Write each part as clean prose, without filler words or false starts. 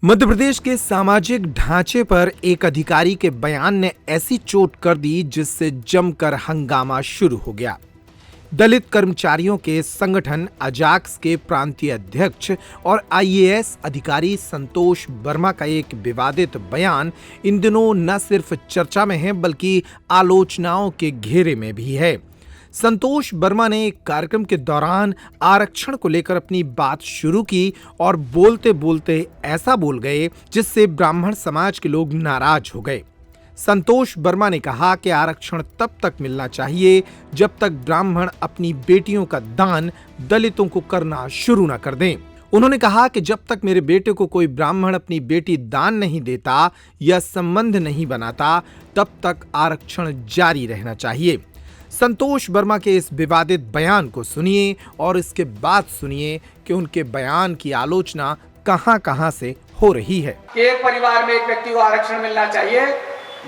मध्य प्रदेश के सामाजिक ढांचे पर एक अधिकारी के बयान ने ऐसी चोट कर दी जिससे जमकर हंगामा शुरू हो गया। दलित कर्मचारियों के संगठन अजाक्स के प्रांतीय अध्यक्ष और आईएएस अधिकारी संतोष वर्मा का एक विवादित बयान इन दिनों न सिर्फ चर्चा में है बल्कि आलोचनाओं के घेरे में भी है। संतोष वर्मा ने एक कार्यक्रम के दौरान आरक्षण को लेकर अपनी बात शुरू की और बोलते बोलते ऐसा बोल गए जिससे ब्राह्मण समाज के लोग नाराज हो गए। संतोष वर्मा ने कहा कि आरक्षण तब तक मिलना चाहिए जब तक ब्राह्मण अपनी बेटियों का दान दलितों को करना शुरू न कर दें। उन्होंने कहा कि जब तक मेरे बेटे को कोई ब्राह्मण अपनी बेटी दान नहीं देता या संबंध नहीं बनाता तब तक आरक्षण जारी रहना चाहिए। संतोष वर्मा के इस विवादित बयान को सुनिए और इसके बाद सुनिए कि उनके बयान की आलोचना कहां-कहां से हो रही है। एक परिवार में एक व्यक्ति को आरक्षण मिलना चाहिए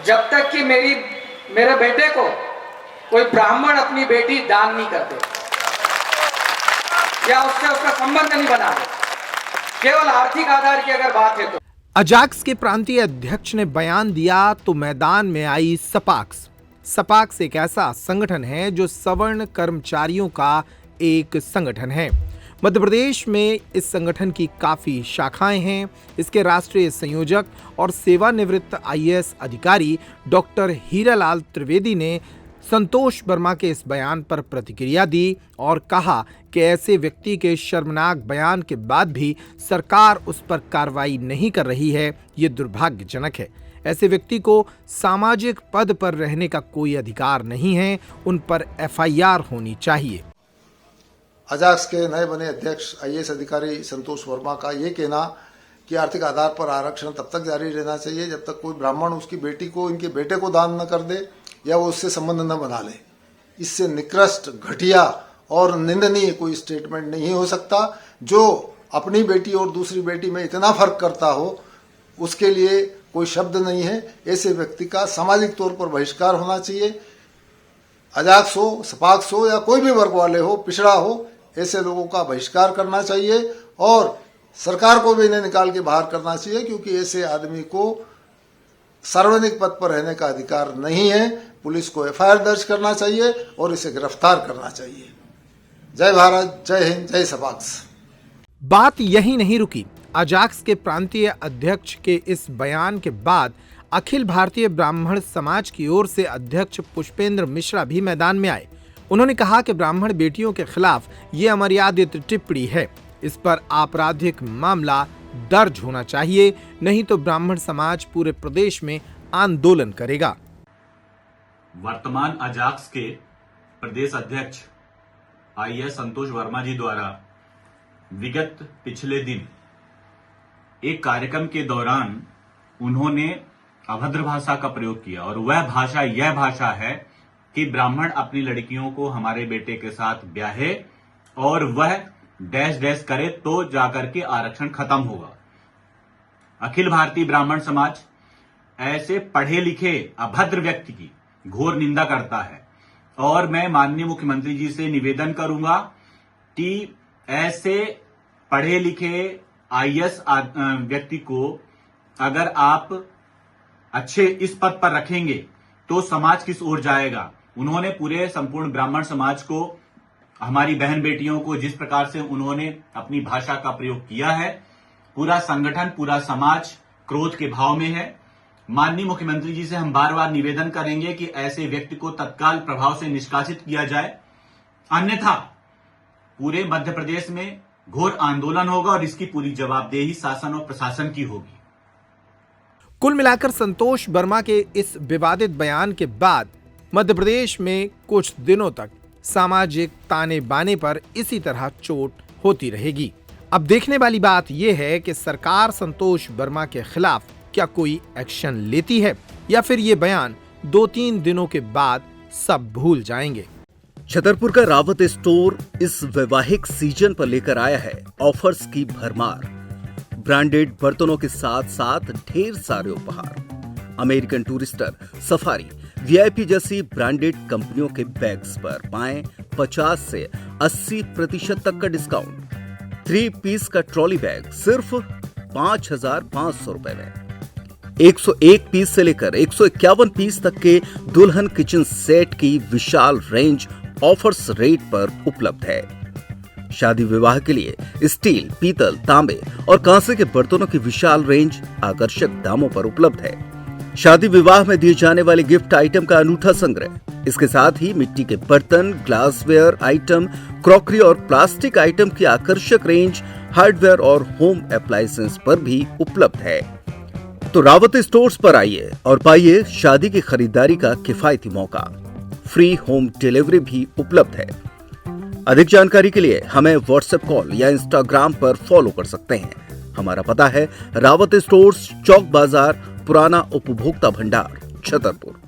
जब तक कि मेरे बेटे को कोई ब्राह्मण अपनी बेटी दान नहीं करते या उससे उसका संबंध नहीं बना दे। केवल आर्थिक आधार की अगर बात है तो अजाक्स के प्रांतीय अध्यक्ष ने बयान दिया तो मैदान में आई सपाक्स। सपाक्स एक ऐसा संगठन है जो सवर्ण कर्मचारियों का एक संगठन है। मध्य प्रदेश में इस संगठन की काफी शाखाएं हैं। इसके राष्ट्रीय संयोजक और सेवानिवृत्त आईएएस अधिकारी डॉक्टर हीरालाल त्रिवेदी ने संतोष वर्मा के इस बयान पर प्रतिक्रिया दी और कहा कि ऐसे व्यक्ति के शर्मनाक बयान के बाद भी सरकार उस पर कार्रवाई नहीं कर रही है, ये दुर्भाग्यजनक है। ऐसे व्यक्ति को सामाजिक पद पर रहने का कोई अधिकार नहीं है, उन पर एफआईआर होनी चाहिए। अजाक्स के नए बने अध्यक्ष आईएएस अधिकारी संतोष वर्मा का ये कहना कि आर्थिक आधार पर आरक्षण तब तक जारी रहना चाहिए जब तक कोई ब्राह्मण उसकी बेटी को इनके बेटे को दान न कर दे या वो उससे संबंध न बना ले, इससे निकृष्ट, घटिया और निंदनीय कोई स्टेटमेंट नहीं हो सकता। जो अपनी बेटी और दूसरी बेटी में इतना फर्क करता हो उसके लिए कोई शब्द नहीं है। ऐसे व्यक्ति का सामाजिक तौर पर बहिष्कार होना चाहिए। अजाक्स हो, सपाक्स हो या कोई भी वर्ग वाले हो, पिछड़ा हो, ऐसे लोगों का बहिष्कार करना चाहिए और सरकार को भी इन्हें निकाल के बाहर करना चाहिए, क्योंकि ऐसे आदमी को सार्वजनिक पद पर रहने का अधिकार नहीं है। पुलिस को एफआईआर दर्ज करना चाहिए और इसे गिरफ्तार करना चाहिए। जय भारत, जय हिंद, जय सपाक्स। बात यही नहीं रुकी। अजाक्स के प्रांतीय अध्यक्ष के इस बयान के बाद अखिल भारतीय ब्राह्मण समाज की ओर से अध्यक्ष पुष्पेंद्र मिश्रा भी मैदान में आए। उन्होंने कहा कि ब्राह्मण बेटियों के खिलाफ ये अमर्यादित टिप्पणी है, इस पर आपराधिक मामला दर्ज होना चाहिए, नहीं तो ब्राह्मण समाज पूरे प्रदेश में आंदोलन करेगा। वर्तमान अजाक्स के प्रदेश अध्यक्ष आईएएस संतोष वर्मा जी द्वारा विगत पिछले दिन एक कार्यक्रम के दौरान उन्होंने अभद्र भाषा का प्रयोग किया और वह भाषा यह भाषा है कि ब्राह्मण अपनी लड़कियों को हमारे बेटे के साथ ब्याहे और वह डैश डैश करे तो जाकर के आरक्षण खत्म होगा। अखिल भारतीय ब्राह्मण समाज ऐसे पढ़े लिखे अभद्र व्यक्ति की घोर निंदा करता है और मैं माननीय मुख्यमंत्री जी से निवेदन करूंगा कि ऐसे पढ़े लिखे आईएएस व्यक्ति को अगर आप अच्छे इस पद पर रखेंगे तो समाज किस ओर जाएगा। उन्होंने पूरे संपूर्ण ब्राह्मण समाज को, हमारी बहन बेटियों को जिस प्रकार से उन्होंने अपनी भाषा का प्रयोग किया है, पूरा संगठन, पूरा समाज क्रोध के भाव में है। माननीय मुख्यमंत्री जी से हम बार बार निवेदन करेंगे कि ऐसे व्यक्ति को तत्काल प्रभाव से निष्कासित किया जाए, अन्यथा पूरे मध्य प्रदेश में घोर आंदोलन होगा और इसकी पूरी जवाबदेही शासन और प्रशासन की होगी। कुल मिलाकर संतोष वर्मा के इस विवादित बयान के बाद मध्य प्रदेश में कुछ दिनों तक सामाजिक ताने बाने पर इसी तरह चोट होती रहेगी। अब देखने वाली बात यह है कि सरकार संतोष वर्मा के खिलाफ क्या कोई एक्शन लेती है या फिर ये बयान 2-3 दिनों के बाद सब भूल जाएंगे। छतरपुर का रावत स्टोर इस वैवाहिक सीजन पर लेकर आया है ऑफर्स की भरमार। ब्रांडेड बर्तनों के साथ साथ ढेर सारे उपहार। अमेरिकन टूरिस्टर, सफारी, वीआईपी जैसी ब्रांडेड कंपनियों के बैग्स पर पाएं 50 से 80% तक का डिस्काउंट। 3 पीस का ट्रॉली बैग सिर्फ 5,500 रुपए में। 101 पीस से लेकर 151 पीस तक के दुल्हन किचन सेट की विशाल रेंज ऑफर्स रेट पर उपलब्ध है। शादी विवाह के लिए स्टील, पीतल, तांबे और कांसे के बर्तनों की विशाल रेंज आकर्षक दामों पर उपलब्ध है। शादी विवाह में दिए जाने वाले गिफ्ट आइटम का अनूठा संग्रह, इसके साथ ही मिट्टी के बर्तन, ग्लासवेयर आइटम, क्रॉकरी और प्लास्टिक आइटम की आकर्षक रेंज हार्डवेयर और होम अप्लायंसेस पर भी उपलब्ध है। तो रावत स्टोर्स पर आइए और पाइए शादी की खरीदारी का किफायती मौका। फ्री होम डिलीवरी भी उपलब्ध है। अधिक जानकारी के लिए हमें व्हाट्सएप कॉल या इंस्टाग्राम पर फॉलो कर सकते हैं। हमारा पता है रावत स्टोर्स, चौक बाजार, पुराना उपभोक्ता भंडार, छतरपुर।